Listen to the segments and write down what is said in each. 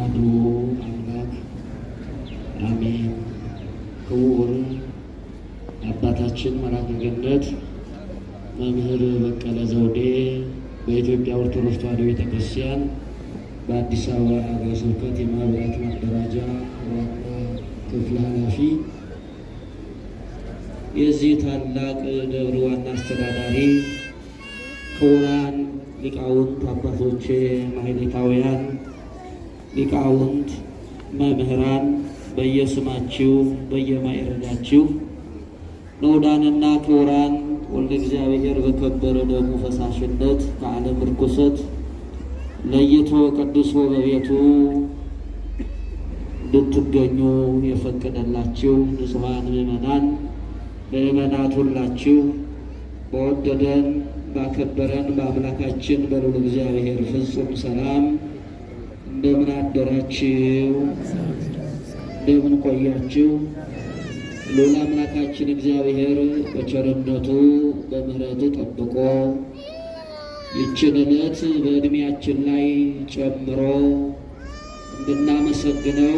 አሐዱ አምላክ አሜን። ክቡር አባታችን መልአከ ገነት መምህር በቀለ ዘውዴ በኢትዮጵያ ኦርቶዶክስ ተዋሕዶ ቤተክርስቲያን በአዲስ አበባ ሀገረ ስብከት የማህበራት ማደራጃ ዋና ክፍል ኃላፊ፣ የዚህ ታላቅ ደብር ዋና አስተዳዳሪ፣ ክቡራን ሊቃውንት አባቶቼ ማኅሌታውያን፣ ሊቃውንት መምህራን በየስማችሁ በየማዕረጋችሁ፣ ንዑዳንና ክቡራን ወልደ እግዚአብሔር በከበረ ደሙ ፈሳሽነት ከዓለም ርኩሰት ለይቶ ቀድሶ በቤቱ እንድትገኙ የፈቀደላችሁ ንጹሐን ምእመናን፣ ምእመናት ሁላችሁ በወደደን ባከበረን በአምላካችን በልዑል እግዚአብሔር ፍጹም ሰላም እንደምን አደራችሁ? እንደምን ቆያችሁ? ልዑል አምላካችን እግዚአብሔር በቸርነቱ በምሕረቱ ጠብቆ ይችን ዕለት በዕድሜያችን ላይ ጨምሮ እንድናመሰግነው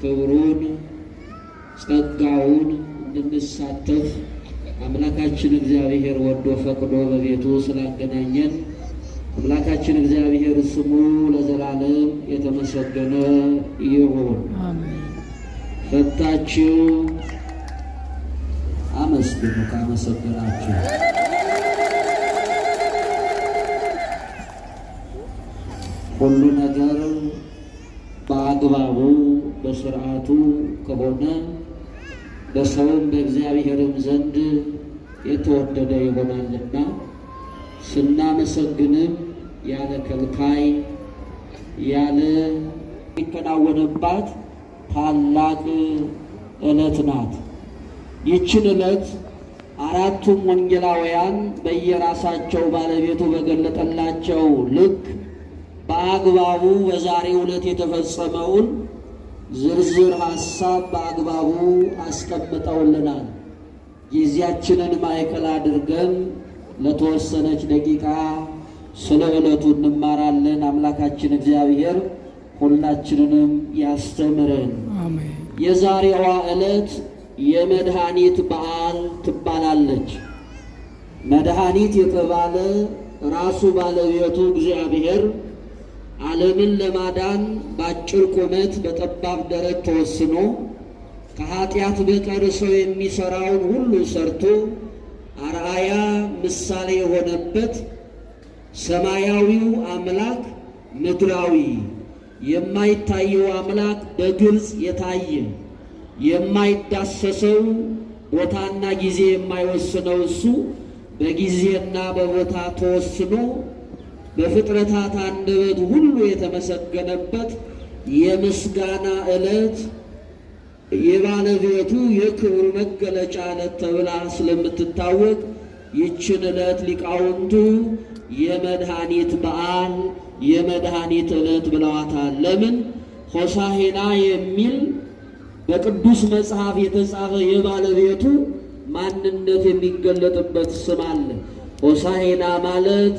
ክብሩን ጸጋውን እንድንሳተፍ አምላካችን እግዚአብሔር ወዶ ፈቅዶ በቤቱ ስላገናኘን አምላካችን እግዚአብሔር ስሙ ለዘላለም የተመሰገነ ይሁን። ፈታችሁ አመስግኑ። ካመሰገናችሁ ሁሉ ነገር በአግባቡ በስርዓቱ ከሆነ በሰውም በእግዚአብሔርም ዘንድ የተወደደ ይሆናልና ስናመሰግንም ያለ ከልካይ ያለ የሚከናወንባት ታላቅ ዕለት ናት። ይችን ዕለት አራቱም ወንጌላውያን በየራሳቸው ባለቤቱ በገለጠላቸው ልክ በአግባቡ በዛሬው ዕለት የተፈጸመውን ዝርዝር ሐሳብ በአግባቡ አስቀምጠውልናል። ጊዜያችንን ማዕከል አድርገን ለተወሰነች ደቂቃ ስለ ዕለቱ እንማራለን። አምላካችን እግዚአብሔር ሁላችንንም ያስተምረን። የዛሬዋ ዕለት የመድኃኒት በዓል ትባላለች። መድኃኒት የተባለ ራሱ ባለቤቱ እግዚአብሔር ዓለምን ለማዳን በአጭር ቁመት በጠባብ ደረት ተወስኖ ከኃጢአት በቀር ሰው የሚሠራውን ሁሉ ሰርቶ አርአያ ምሳሌ የሆነበት ሰማያዊው አምላክ ምድራዊ የማይታየው አምላክ በግልጽ የታየ የማይዳሰሰው ቦታና ጊዜ የማይወስነው እሱ በጊዜና በቦታ ተወስኖ በፍጥረታት አንደበት ሁሉ የተመሰገነበት የምስጋና ዕለት የባለቤቱ የክብሩ መገለጫ ዕለት ተብላ ስለምትታወቅ ይችን ዕለት ሊቃውንቱ የመድኃኒት በዓል የመድኃኒት ዕለት ብለዋታል። ለምን? ሆሳዕና የሚል በቅዱስ መጽሐፍ የተጻፈ የባለቤቱ ማንነት የሚገለጥበት ስም አለ። ሆሳዕና ማለት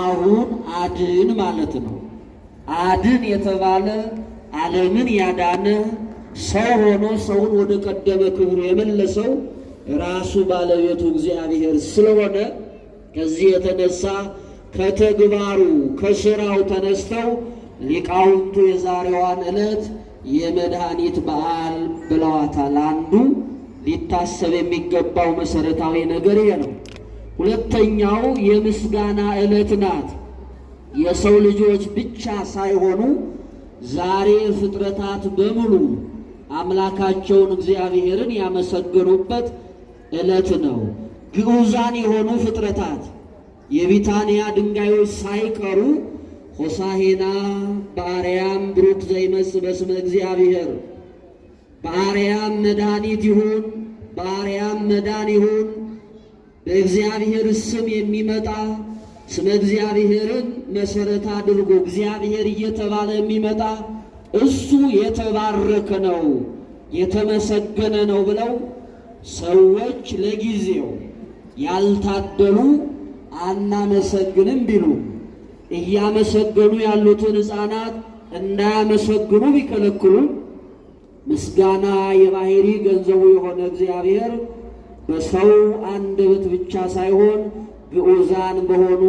አሁን አድን ማለት ነው። አድን የተባለ ዓለምን ያዳነ ሰው ሆኖ ሰውን ወደ ቀደመ ክብሩ የመለሰው ራሱ ባለቤቱ እግዚአብሔር ስለሆነ ከዚህ የተነሳ ከተግባሩ ከሥራው ተነስተው ሊቃውንቱ የዛሬዋን ዕለት የመድኃኒት በዓል ብለዋታል። አንዱ ሊታሰብ የሚገባው መሠረታዊ ነገር ይሄ ነው። ሁለተኛው የምስጋና ዕለት ናት። የሰው ልጆች ብቻ ሳይሆኑ ዛሬ ፍጥረታት በሙሉ አምላካቸውን እግዚአብሔርን ያመሰገኑበት ዕለት ነው። ግዑዛን የሆኑ ፍጥረታት የቢታንያ ድንጋዮች ሳይቀሩ ሆሳዕና በአርያም ብሩክ ዘይመጽእ በስመ እግዚአብሔር፣ በአርያም መድኃኒት ይሁን፣ በአርያም መዳን ይሁን፣ በእግዚአብሔር ስም የሚመጣ ስመ እግዚአብሔርን መሠረት አድርጎ እግዚአብሔር እየተባለ የሚመጣ እሱ የተባረከ ነው የተመሰገነ ነው ብለው ሰዎች ለጊዜው ያልታደሉ አናመሰግንም ቢሉ እያመሰገኑ ያሉትን ሕፃናት እንዳያመሰግኑ ቢከለክሉም ምስጋና የባህሪ ገንዘቡ የሆነ እግዚአብሔር በሰው አንደበት ብቻ ሳይሆን ግዑዛን በሆኑ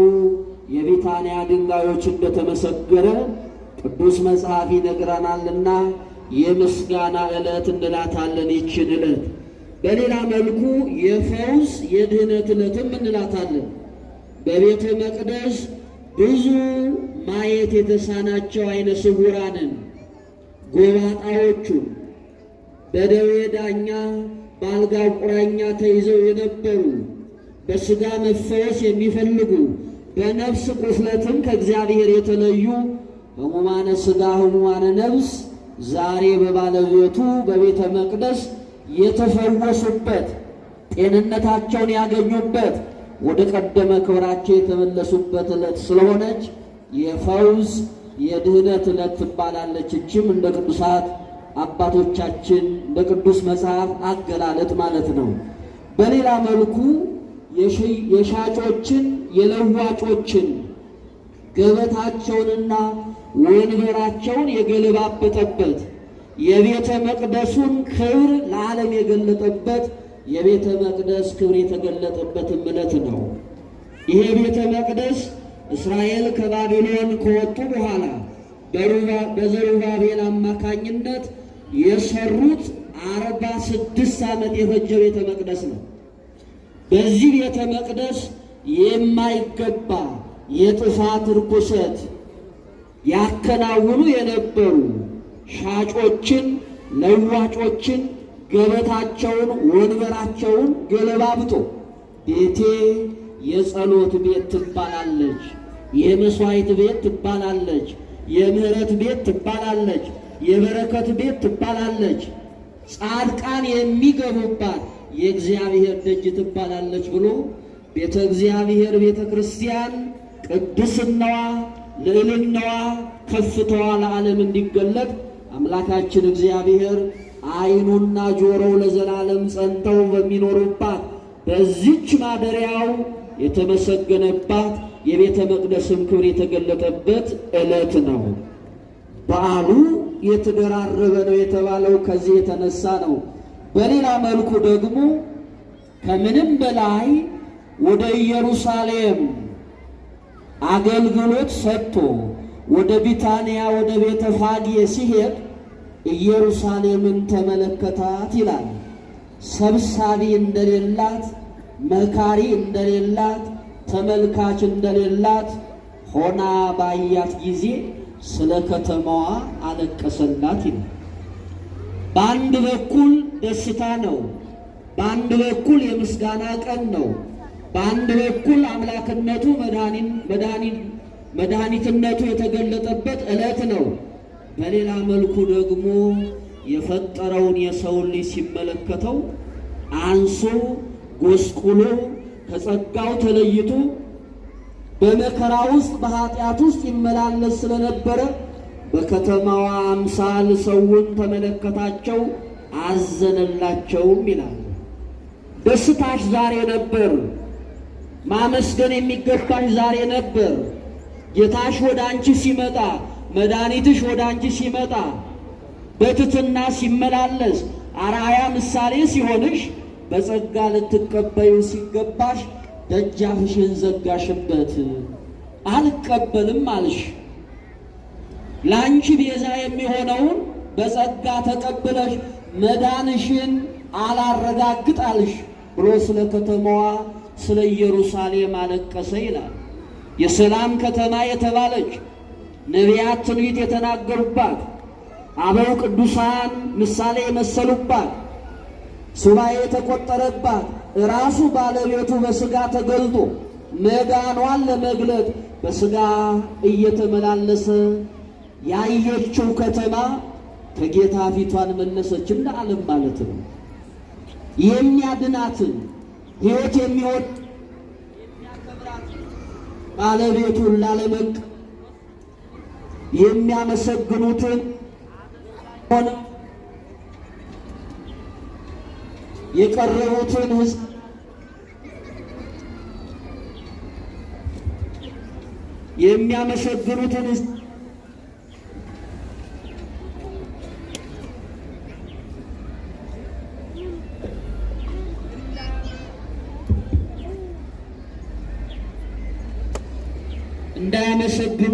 የቢታንያ ድንጋዮች እንደተመሰገነ ቅዱስ መጽሐፍ ይነግረናልና የምስጋና ዕለት እንላታለን። ይችን ዕለት በሌላ መልኩ የፈውስ የድህነት ዕለትም እንላታለን። በቤተ መቅደስ ብዙ ማየት የተሳናቸው አይነ ስውራንን ጎባጣዎቹን በደዌ ዳኛ በአልጋ ቁራኛ ተይዘው የነበሩ በሥጋ መፈወስ የሚፈልጉ በነፍስ ቁስለትም ከእግዚአብሔር የተለዩ ሕሙማነ ሥጋ ሕሙማነ ነፍስ ዛሬ በባለቤቱ በቤተ መቅደስ የተፈወሱበት ጤንነታቸውን ያገኙበት ወደ ቀደመ ክብራቸው የተመለሱበት ዕለት ስለሆነች የፈውስ የድህነት ዕለት ትባላለች። እችም እንደ ቅዱሳት አባቶቻችን እንደ ቅዱስ መጽሐፍ አገላለጥ ማለት ነው። በሌላ መልኩ የሻጮችን የለዋጮችን ገበታቸውንና ወንበራቸውን የገለባበጠበት የቤተ መቅደሱን ክብር ለዓለም የገለጠበት የቤተ መቅደስ ክብር የተገለጠበትም ዕለት ነው። ይሄ ቤተ መቅደስ እስራኤል ከባቢሎን ከወጡ በኋላ በዘሩባቤል አማካኝነት የሰሩት 46 ዓመት የፈጀ ቤተ መቅደስ ነው። በዚህ ቤተ መቅደስ የማይገባ የጥፋት ርኩሰት ያከናውኑ የነበሩ ሻጮችን፣ ለዋጮችን ገበታቸውን ወንበራቸውን ገለባብጦ ቤቴ የጸሎት ቤት ትባላለች፣ የመስዋዕት ቤት ትባላለች፣ የምህረት ቤት ትባላለች፣ የበረከት ቤት ትባላለች፣ ጻድቃን የሚገቡባት የእግዚአብሔር ደጅ ትባላለች ብሎ ቤተ እግዚአብሔር ቤተ ክርስቲያን ቅድስናዋ፣ ልዕልናዋ፣ ከፍታዋ ለዓለም እንዲገለጥ አምላካችን እግዚአብሔር ዓይኑና ጆሮው ለዘላለም ጸንተው በሚኖሩባት በዚች ማደሪያው የተመሰገነባት የቤተ መቅደስም ክብር የተገለጠበት ዕለት ነው። በዓሉ የተደራረበ ነው የተባለው ከዚህ የተነሳ ነው። በሌላ መልኩ ደግሞ ከምንም በላይ ወደ ኢየሩሳሌም አገልግሎት ሰጥቶ ወደ ቢታንያ ወደ ቤተ ፋጌ ሲሄድ ኢየሩሳሌምን ተመለከታት ይላል። ሰብሳቢ እንደሌላት፣ መካሪ እንደሌላት፣ ተመልካች እንደሌላት ሆና ባያት ጊዜ ስለ ከተማዋ አለቀሰላት ይላል። በአንድ በኩል ደስታ ነው፣ በአንድ በኩል የምስጋና ቀን ነው፣ በአንድ በኩል አምላክነቱ መድኃኒትነቱ የተገለጠበት ዕለት ነው። በሌላ መልኩ ደግሞ የፈጠረውን የሰውን ልጅ ሲመለከተው አንሶ ጎስቁሎ ከጸጋው ተለይቶ በመከራ ውስጥ በኃጢአት ውስጥ ይመላለስ ስለነበረ በከተማዋ አምሳል ሰውን ተመለከታቸው፣ አዘነላቸውም ይላል። ደስታሽ ዛሬ ነበር፣ ማመስገን የሚገባሽ ዛሬ ነበር። ጌታሽ ወደ አንቺ ሲመጣ፣ መድኃኒትሽ ወደ አንቺ ሲመጣ በትሕትና ሲመላለስ አርአያ ምሳሌ ሲሆንሽ በጸጋ ልትቀበዩ ሲገባሽ ደጃፍሽን ዘጋሽበት፣ አልቀበልም አልሽ። ለአንቺ ቤዛ የሚሆነውን በጸጋ ተቀብለሽ መዳንሽን አላረጋግጥ አልሽ ብሎ ስለ ከተማዋ ስለ ኢየሩሳሌም አለቀሰ ይላል። የሰላም ከተማ የተባለች ነቢያት ትንቢት የተናገሩባት፣ አበው ቅዱሳን ምሳሌ የመሰሉባት፣ ሱባኤ የተቆጠረባት፣ ራሱ ባለቤቱ በሥጋ ተገልጦ መዳኗን ለመግለጥ በሥጋ እየተመላለሰ ያየችው ከተማ ከጌታ ፊቷን መለሰች እንደ ዓለም ማለት ነው። የሚያድናትን ሕይወት የሚወድ የሚያከብራትን ባለቤቱን ላለመቅ የሚያመሰግኑትን ሆነ የቀረቡትን ሕዝብ የሚያመሰግኑትን እንዳያመሰግኑ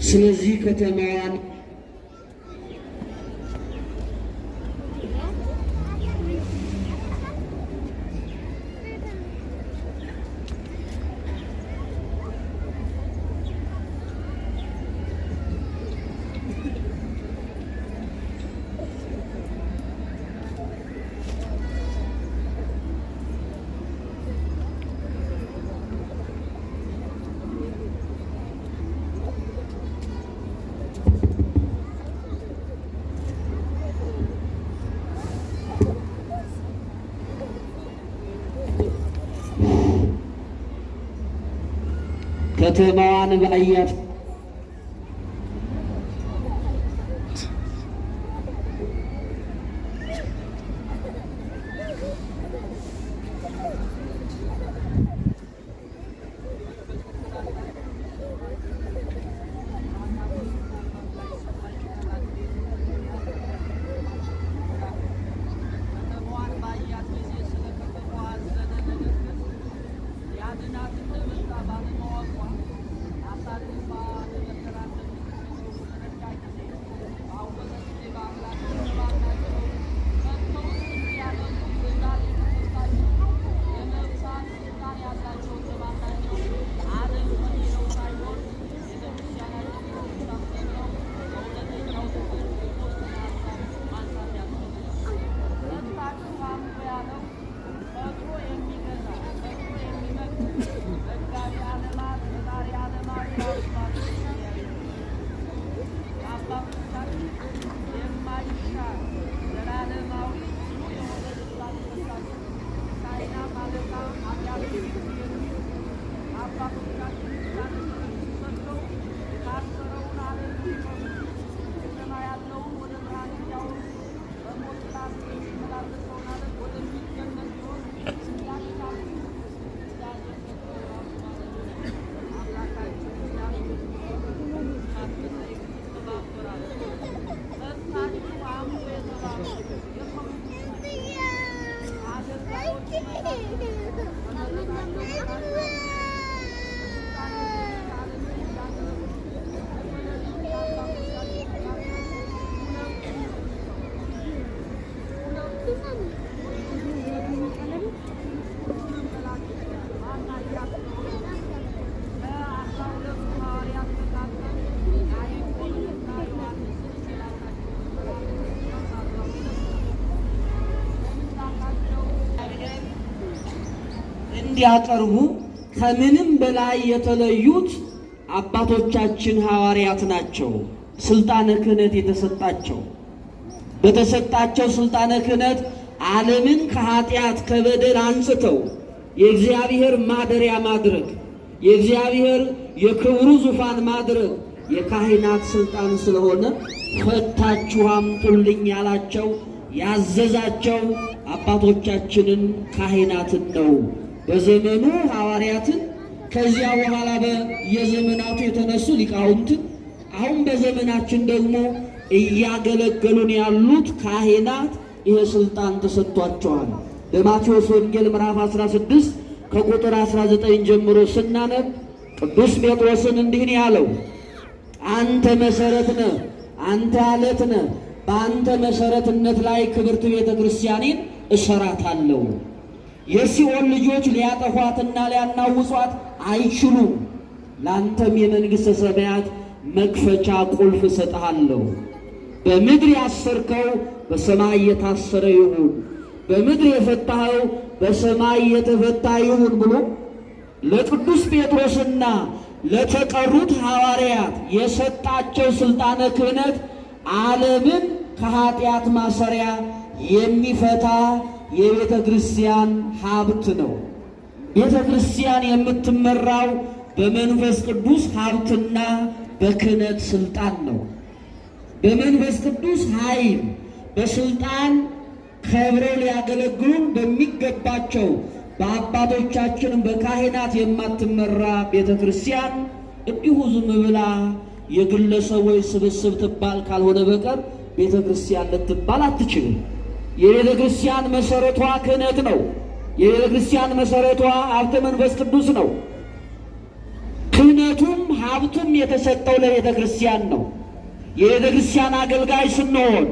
ስለዚህ ከተማዋን ከተማዋን ባያት እንዲያቀርቡ ከምንም በላይ የተለዩት አባቶቻችን ሐዋርያት ናቸው። ስልጣነ ክህነት የተሰጣቸው በተሰጣቸው ስልጣነ ክህነት ዓለምን ከኃጢአት ከበደል አንስተው የእግዚአብሔር ማደሪያ ማድረግ የእግዚአብሔር የክብሩ ዙፋን ማድረግ የካህናት ስልጣን ስለሆነ ፈታችሁ አምጡልኝ ያላቸው ያዘዛቸው አባቶቻችንን ካህናትን ነው። በዘመኑ ሐዋርያትን ከዚያ በኋላ በየዘመናቱ የተነሱ ሊቃውንትን አሁን በዘመናችን ደግሞ እያገለገሉን ያሉት ካህናት ይሄ ስልጣን ተሰጥቷቸዋል። በማቴዎስ ወንጌል ምዕራፍ 16 ከቁጥር 19 ጀምሮ ስናነብ ቅዱስ ጴጥሮስን እንዲህ ያለው፣ አንተ መሰረት ነህ፣ አንተ አለት ነህ፣ በአንተ መሰረትነት ላይ ክብርት ቤተ ክርስቲያኔን እሰራታለሁ። የሲኦል ልጆች ሊያጠፏትና ሊያናውጿት አይችሉም። ለአንተም የመንግሥተ ሰማያት መክፈቻ ቁልፍ እሰጥሃለሁ። በምድር ያሰርከው በሰማይ የታሰረ ይሁን፣ በምድር የፈታኸው በሰማይ የተፈታ ይሁን ብሎ ለቅዱስ ጴጥሮስና ለተቀሩት ሐዋርያት የሰጣቸው ስልጣነ ክህነት ዓለምን ከኃጢአት ማሰሪያ የሚፈታ የቤተ ክርስቲያን ሀብት ነው። ቤተ ክርስቲያን የምትመራው በመንፈስ ቅዱስ ሀብትና በክህነት ስልጣን ነው። በመንፈስ ቅዱስ ኃይል በስልጣን ከብረው ሊያገለግሉን በሚገባቸው በአባቶቻችን በካህናት የማትመራ ቤተ ክርስቲያን እንዲሁ ዝም ብላ የግለሰቦች ስብስብ ትባል ካልሆነ በቀር ቤተ ክርስቲያን ልትባል አትችልም። የቤተ ክርስቲያን መሰረቷ ክህነት ነው። የቤተ ክርስቲያን መሰረቷ ሀብተ መንፈስ ቅዱስ ነው። ክህነቱም ሀብቱም የተሰጠው ለቤተ ክርስቲያን ነው። የቤተ ክርስቲያን አገልጋይ ስንሆን፣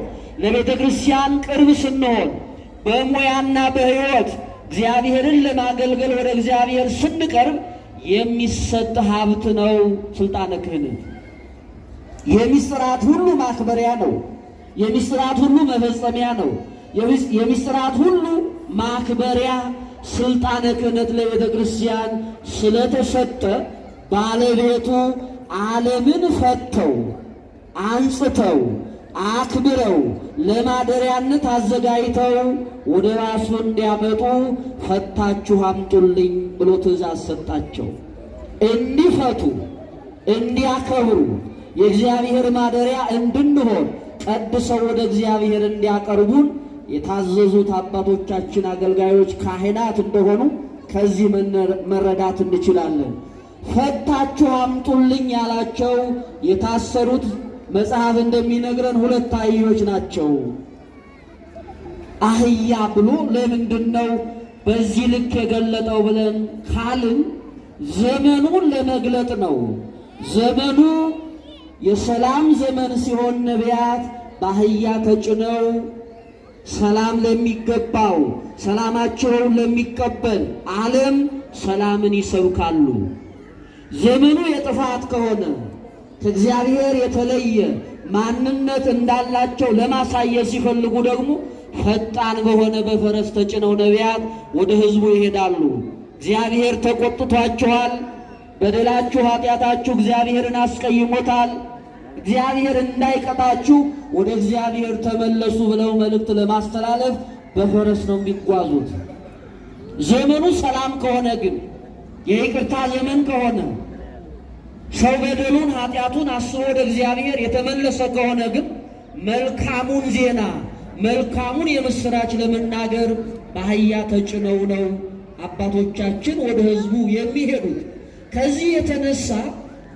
ለቤተ ክርስቲያን ቅርብ ስንሆን፣ በሙያና በሕይወት እግዚአብሔርን ለማገልገል ወደ እግዚአብሔር ስንቀርብ የሚሰጥ ሀብት ነው ስልጣነ ክህነት። የምስጢራት ሁሉ ማክበሪያ ነው። የምስጢራት ሁሉ መፈጸሚያ ነው። የምስጢራት ሁሉ ማክበሪያ ስልጣነ ክህነት ለቤተ ክርስቲያን ስለተሰጠ ባለቤቱ ዓለምን ፈተው አንጽተው አክብረው ለማደሪያነት አዘጋጅተው ወደ ራሱ እንዲያመጡ ፈታችሁ አምጡልኝ ብሎ ትእዛዝ ሰጣቸው። እንዲፈቱ እንዲያከብሩ የእግዚአብሔር ማደሪያ እንድንሆን ቀድሰው ወደ እግዚአብሔር እንዲያቀርቡን የታዘዙት አባቶቻችን አገልጋዮች ካህናት እንደሆኑ ከዚህ መረዳት እንችላለን። ፈታችሁ አምጡልኝ ያላቸው የታሰሩት መጽሐፍ እንደሚነግረን ሁለት አህዮች ናቸው። አህያ ብሎ ለምንድን ነው በዚህ ልክ የገለጠው ብለን ካልን ዘመኑን ለመግለጥ ነው። ዘመኑ የሰላም ዘመን ሲሆን ነቢያት በአህያ ተጭነው ሰላም ለሚገባው ሰላማቸውን ለሚቀበል ዓለም ሰላምን ይሰብካሉ። ዘመኑ የጥፋት ከሆነ ከእግዚአብሔር የተለየ ማንነት እንዳላቸው ለማሳየት ሲፈልጉ ደግሞ ፈጣን በሆነ በፈረስ ተጭነው ነቢያት ወደ ሕዝቡ ይሄዳሉ። እግዚአብሔር ተቆጥቷችኋል፣ በደላችሁ ኃጢአታችሁ እግዚአብሔርን አስቀይሞታል፣ እግዚአብሔር እንዳይቀጣችሁ ወደ እግዚአብሔር ተመለሱ ብለው መልእክት ለማስተላለፍ በፈረስ ነው የሚጓዙት። ዘመኑ ሰላም ከሆነ ግን የይቅርታ ዘመን ከሆነ ሰው በደሉን ኃጢአቱን አስቦ ወደ እግዚአብሔር የተመለሰ ከሆነ ግን መልካሙን ዜና መልካሙን የምስራች ለመናገር በአህያ ተጭነው ነው አባቶቻችን ወደ ሕዝቡ የሚሄዱት። ከዚህ የተነሳ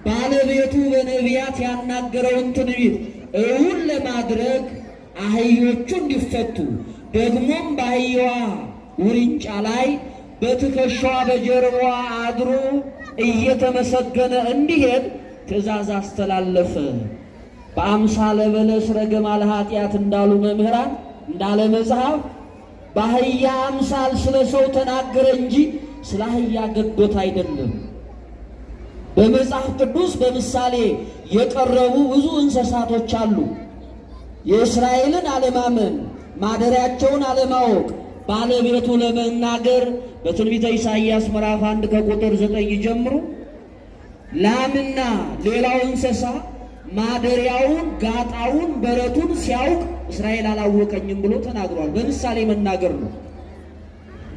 ባለቤቱ በነቢያት ያናገረውን ትንቢት እውን ለማድረግ አህዮቹ እንዲፈቱ ደግሞም በአህያዋ ውርንጫ ላይ በትከሻዋ በጀርባዋ አድሮ እየተመሰገነ እንዲሄድ ትእዛዝ አስተላለፈ። በአምሳለ በለስ ረገማ ለኃጢአት እንዳሉ መምህራን እንዳለ መጽሐፍ በአህያ አምሳል ስለ ሰው ተናገረ እንጂ ስለ አህያ ገዶት አይደለም። በመጽሐፍ ቅዱስ በምሳሌ የቀረቡ ብዙ እንስሳቶች አሉ። የእስራኤልን አለማመን ማደሪያቸውን አለማወቅ ባለቤቱ ለመናገር በትንቢተ ኢሳይያስ ምዕራፍ 1 ከቁጥር 9 ጀምሮ ላምና ሌላው እንስሳ ማደሪያውን ጋጣውን በረቱን ሲያውቅ እስራኤል አላወቀኝም ብሎ ተናግሯል። በምሳሌ መናገር ነው።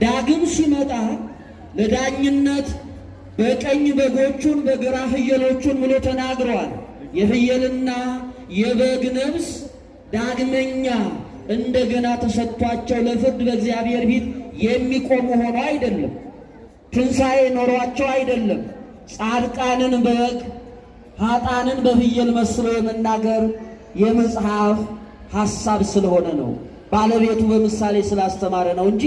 ዳግም ሲመጣ ለዳኝነት በቀኝ በጎቹን በግራ ፍየሎቹን ብሎ ተናግሯል። የፍየልና የበግ ነፍስ ዳግመኛ እንደገና ተሰጥቷቸው ለፍርድ በእግዚአብሔር ፊት የሚቆሙ ሆኖ አይደለም። ትንሣኤ ኖሯቸው አይደለም። ጻድቃንን በበግ ኃጥአንን በፍየል መስሎ የመናገር የመጽሐፍ ሐሳብ ስለሆነ ነው። ባለቤቱ በምሳሌ ስላስተማረ ነው እንጂ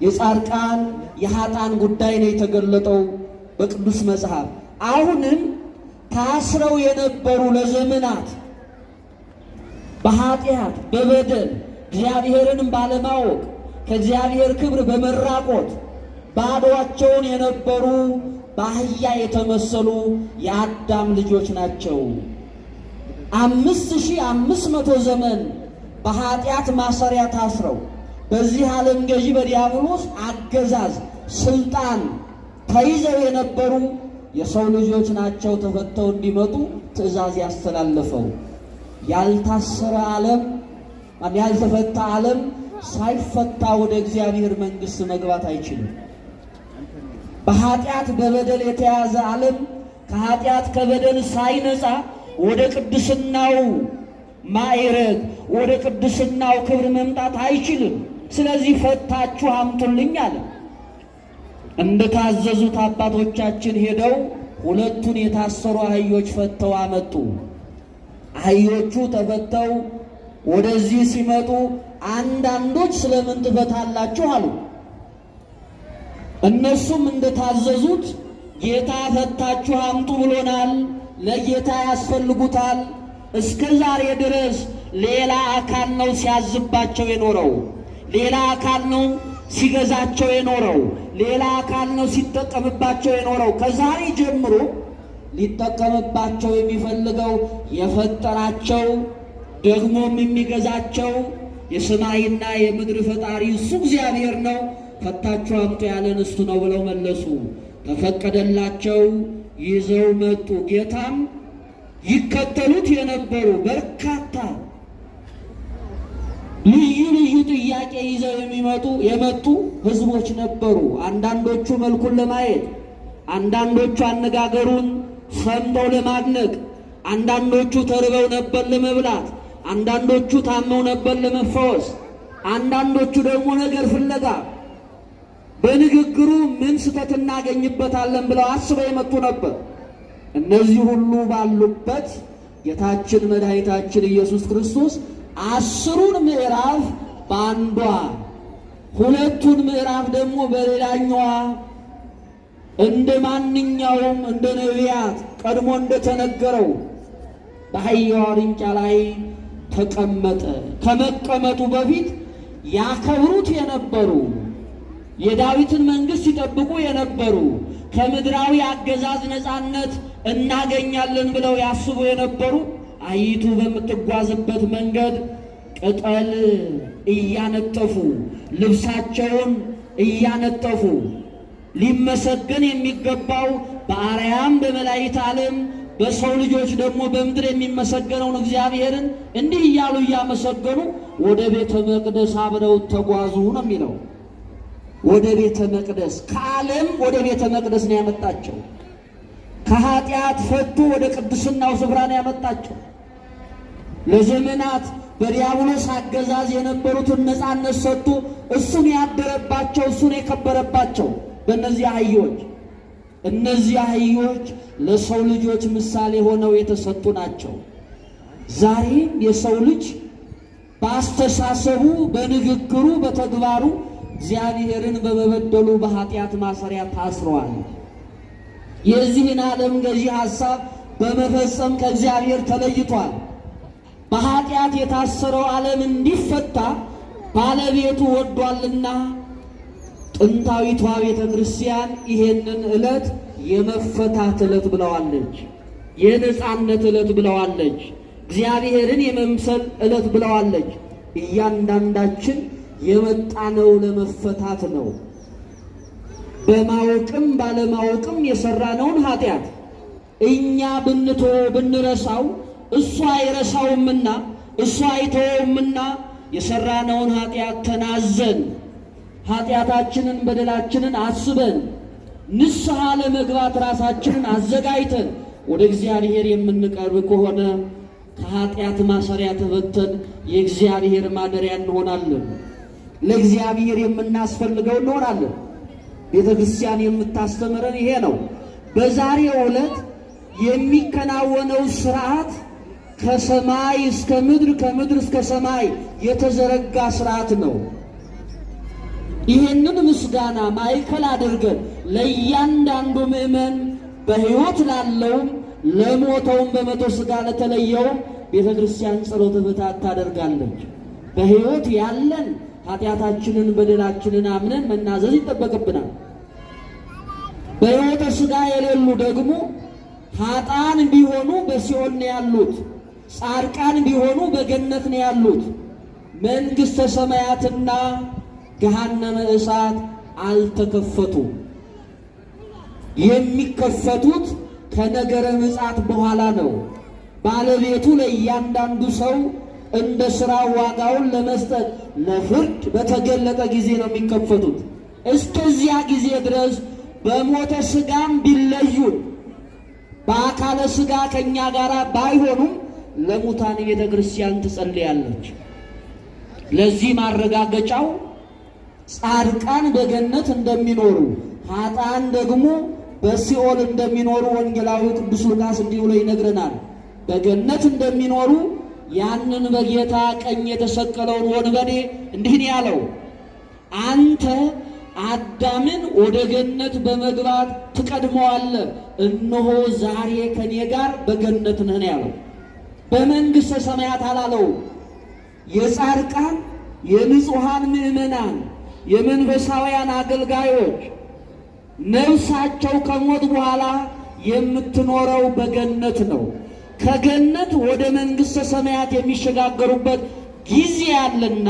የጻድቃን የኃጥአን ጉዳይ ነው የተገለጠው በቅዱስ መጽሐፍ። አሁንም ታስረው የነበሩ ለዘመናት በኃጢአት በበደል እግዚአብሔርንም ባለማወቅ ከእግዚአብሔር ክብር በመራቆት ባዶአቸውን የነበሩ በአህያ የተመሰሉ የአዳም ልጆች ናቸው። 5500 ዘመን በኃጢአት ማሰሪያ ታስረው በዚህ ዓለም ገዢ በዲያብሎስ አገዛዝ ስልጣን ተይዘው የነበሩ የሰው ልጆች ናቸው ተፈተው እንዲመጡ ትእዛዝ ያስተላለፈው። ያልታሰረ ዓለም ያልተፈታ ዓለም ሳይፈታ ወደ እግዚአብሔር መንግሥት መግባት አይችልም። በኃጢአት በበደል የተያዘ ዓለም ከኃጢአት ከበደል ሳይነጻ ወደ ቅድስናው ማዕረግ ወደ ቅድስናው ክብር መምጣት አይችልም። ስለዚህ ፈታችሁ አምጡልኝ አለ። እንደታዘዙት አባቶቻችን ሄደው ሁለቱን የታሰሩ አህዮች ፈተው አመጡ። አህዮቹ ተፈተው ወደዚህ ሲመጡ አንዳንዶች ስለምን ትፈታላችሁ አሉ። እነሱም እንደታዘዙት ጌታ ፈታችሁ አምጡ ብሎናል፣ ለጌታ ያስፈልጉታል። እስከ ዛሬ ድረስ ሌላ አካል ነው ሲያዝባቸው የኖረው፣ ሌላ አካል ነው ሲገዛቸው የኖረው፣ ሌላ አካል ነው ሲጠቀምባቸው የኖረው። ከዛሬ ጀምሮ ሊጠቀምባቸው የሚፈልገው የፈጠራቸው ደግሞም የሚገዛቸው የሰማይና የምድር ፈጣሪ እሱ እግዚአብሔር ነው። ፈታችሁ አምጡ ያለን እሱ ነው ብለው መለሱ። ተፈቀደላቸው፣ ይዘው መጡ። ጌታም ይከተሉት የነበሩ በርካታ ልዩ ልዩ ጥያቄ ይዘው የመጡ ሕዝቦች ነበሩ። አንዳንዶቹ መልኩን ለማየት፣ አንዳንዶቹ አነጋገሩን ሰምተው ለማድነቅ፣ አንዳንዶቹ ተርበው ነበር ለመብላት፣ አንዳንዶቹ ታመው ነበር ለመፈወስ፣ አንዳንዶቹ ደግሞ ነገር ፍለጋ በንግግሩ ምን ስህተት እናገኝበታለን ብለው አስበው የመጡ ነበር። እነዚህ ሁሉ ባሉበት ጌታችን መድኃኒታችን ኢየሱስ ክርስቶስ 10ሩን ምዕራፍ በአንዷ 2ቱን ምዕራፍ ደግሞ በሌላኛዋ እንደ ማንኛውም እንደ ነቢያት ቀድሞ እንደተነገረው በአህያው ውርንጫ ላይ ተቀመጠ። ከመቀመጡ በፊት ያከብሩት የነበሩ የዳዊትን መንግሥት ሲጠብቁ የነበሩ ከምድራዊ አገዛዝ ነፃነት እናገኛለን ብለው ያስቡ የነበሩ አህይቱ በምትጓዝበት መንገድ ቅጠል እያነጠፉ ልብሳቸውን እያነጠፉ ሊመሰገን የሚገባው በአርያም በመላእክት ዓለም በሰው ልጆች ደግሞ በምድር የሚመሰገነውን እግዚአብሔርን እንዲህ እያሉ እያመሰገኑ ወደ ቤተ መቅደስ አብረው ተጓዙ ነው የሚለው። ወደ ቤተ መቅደስ ከዓለም ወደ ቤተ መቅደስ ነው ያመጣቸው። ከኃጢአት ፈቶ ወደ ቅድስናው ስፍራ ነው ያመጣቸው። ለዘመናት በዲያብሎስ አገዛዝ የነበሩትን ነፃነት ሰጥቶ እሱን ያደረባቸው እሱን የከበረባቸው በእነዚህ አህዮች። እነዚህ አህዮች ለሰው ልጆች ምሳሌ ሆነው የተሰጡ ናቸው። ዛሬም የሰው ልጅ በአስተሳሰቡ፣ በንግግሩ፣ በተግባሩ እግዚአብሔርን በመበደሉ በኃጢአት ማሰሪያ ታስረዋል። የዚህን ዓለም ገዢ ሐሳብ በመፈጸም ከእግዚአብሔር ተለይቷል። በኃጢአት የታሰረው ዓለም እንዲፈታ ባለቤቱ ወዷልና ጥንታዊቷ ቤተ ክርስቲያን ይሄንን ዕለት የመፈታት ዕለት ብለዋለች። የነፃነት ዕለት ብለዋለች። እግዚአብሔርን የመምሰል ዕለት ብለዋለች። እያንዳንዳችን የመጣነው ለመፈታት ነው። በማወቅም ባለማወቅም የሰራነውን ኃጢአት እኛ ብንረሳው እሱ አይረሳውምና እሱ አይተወውምና የሰራነውን ኃጢአት ተናዘን ኃጢአታችንን በደላችንን አስበን ንስሐ ለመግባት ራሳችንን አዘጋጅተን ወደ እግዚአብሔር የምንቀርብ ከሆነ ከኃጢአት ማሰሪያ ተፈተን የእግዚአብሔር ማደሪያ እንሆናለን። ለእግዚአብሔር የምናስፈልገው እንሆናለን። ቤተ ክርስቲያን የምታስተምረን ይሄ ነው። በዛሬው ዕለት የሚከናወነው ስርዓት ከሰማይ እስከ ምድር ከምድር እስከ ሰማይ የተዘረጋ ስርዓት ነው። ይህንን ምስጋና ማዕከል አድርገን ለእያንዳንዱ ምእመን በሕይወት ላለውም ለሞተውም በመቶ ሥጋ ለተለየውም ቤተ ክርስቲያን ጸሎተ ፍትሐት ታደርጋለች። በሕይወት ያለን ኃጢአታችንን በደላችንን አምነን መናዘዝ ይጠበቅብናል። በሕይወተ ሥጋ የሌሉ ደግሞ ኃጥአን ቢሆኑ በሲኦል ነው ያሉት፣ ጻድቃን ቢሆኑ በገነት ነው ያሉት። መንግሥተ ሰማያትና ገሃነመ እሳት አልተከፈቱም። የሚከፈቱት ከነገረ ምጽአት በኋላ ነው። ባለቤቱ ለእያንዳንዱ ሰው እንደ ሥራው ዋጋውን ለመስጠት ለፍርድ በተገለጠ ጊዜ ነው የሚከፈቱት። እስከዚያ ጊዜ ድረስ በሞተ ሥጋም ቢለዩን በአካለ ሥጋ ከእኛ ጋር ባይሆኑም ለሙታን ቤተ ክርስቲያን ትጸልያለች። ለዚህ ማረጋገጫው ጻድቃን በገነት እንደሚኖሩ ኃጥአን ደግሞ በሲኦል እንደሚኖሩ ወንጌላዊ ቅዱስ ሉቃስ እንዲህ ብሎ ይነግረናል። በገነት እንደሚኖሩ ያንን በጌታ ቀኝ የተሰቀለውን ወንበዴ እንዲህ ነው ያለው፣ አንተ አዳምን ወደ ገነት በመግባት ትቀድመዋለህ፣ እነሆ ዛሬ ከኔ ጋር በገነት ነህ ያለው። በመንግሥተ ሰማያት አላለው። የጻድቃን የንጹሐን ምእመናን የመንፈሳውያን አገልጋዮች ነፍሳቸው ከሞት በኋላ የምትኖረው በገነት ነው። ከገነት ወደ መንግሥተ ሰማያት የሚሸጋገሩበት ጊዜ አለና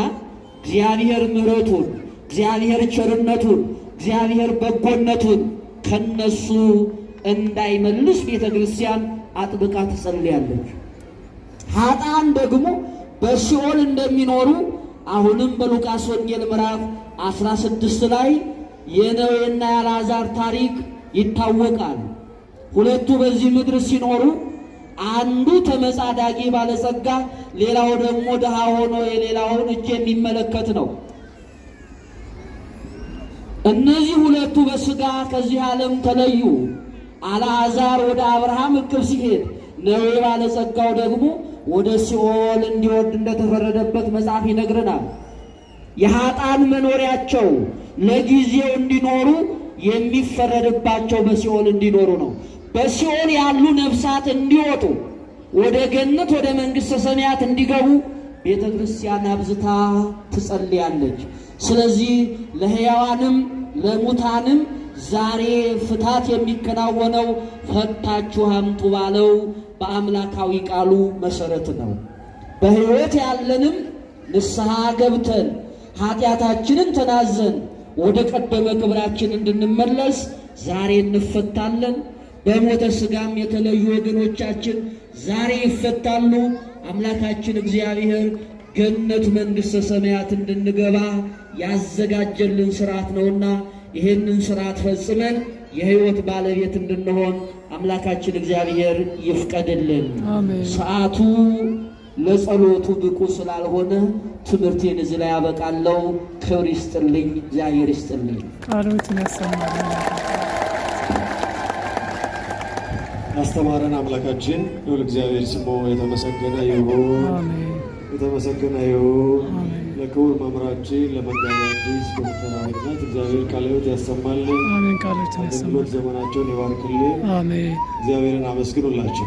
እግዚአብሔር ምሕረቱን፣ እግዚአብሔር ቸርነቱን፣ እግዚአብሔር በጎነቱን ከነሱ እንዳይመልስ ቤተ ክርስቲያን አጥብቃ ትጸልያለች። ኃጥአን ደግሞ በሲኦል እንደሚኖሩ አሁንም በሉቃስ ወንጌል ምዕራፍ 16 ላይ የነዌና የአልዓዛር ታሪክ ይታወቃል። ሁለቱ በዚህ ምድር ሲኖሩ አንዱ ተመጻዳቂ ባለጸጋ፣ ሌላው ደግሞ ድሃ ሆኖ የሌላውን እጅ የሚመለከት ነው። እነዚህ ሁለቱ በሥጋ ከዚህ ዓለም ተለዩ። አልዓዛር ወደ አብርሃም እቅፍ ሲሄድ፣ ነዌ ባለጸጋው ደግሞ ወደ ሲኦል እንዲወርድ እንደተፈረደበት መጽሐፍ ይነግረናል። የኃጥአን መኖሪያቸው ለጊዜው እንዲኖሩ የሚፈረድባቸው በሲኦል እንዲኖሩ ነው። በሲኦል ያሉ ነፍሳት እንዲወጡ ወደ ገነት ወደ መንግሥተ ሰማያት እንዲገቡ ቤተ ክርስቲያን አብዝታ ትጸልያለች። ስለዚህ ለሕያዋንም ለሙታንም ዛሬ ፍታት የሚከናወነው ፈታችሁ አምጡ ባለው በአምላካዊ ቃሉ መሰረት ነው። በሕይወት ያለንም ንስሐ ገብተን ኃጢአታችንን ተናዘን ወደ ቀደመ ክብራችን እንድንመለስ ዛሬ እንፈታለን። በሞተ ሥጋም የተለዩ ወገኖቻችን ዛሬ ይፈታሉ። አምላካችን እግዚአብሔር ገነት መንግሥተ ሰማያት እንድንገባ ያዘጋጀልን ሥርዓት ነውና ይህንን ሥርዓት ፈጽመን የሕይወት ባለቤት እንድንሆን አምላካችን እግዚአብሔር ይፍቀድልን። ሰዓቱ ለጸሎቱ ብቁ ስላልሆነ ትምህርቴን እዚህ ላይ ያበቃለሁ። ክብር ይስጥልኝ፣ እግዚአብሔር ይስጥልኝ። ቃሎትን ያሰማልን። ያስተማረን አምላካችን ልዑል እግዚአብሔር ስሙ የተመሰገነ ይሁን፣ የተመሰገነ ይሁን። ለክቡር መምህራችን ለመጋቤ ሐዲስ ዶክተር አብነት እግዚአብሔር ቃለ ሕይወት ያሰማልን። አሜን። ቃሎትን ያሰማልን። ዘመናቸውን ይባርክልን። አሜን። እግዚአብሔርን አመስግኑላቸው።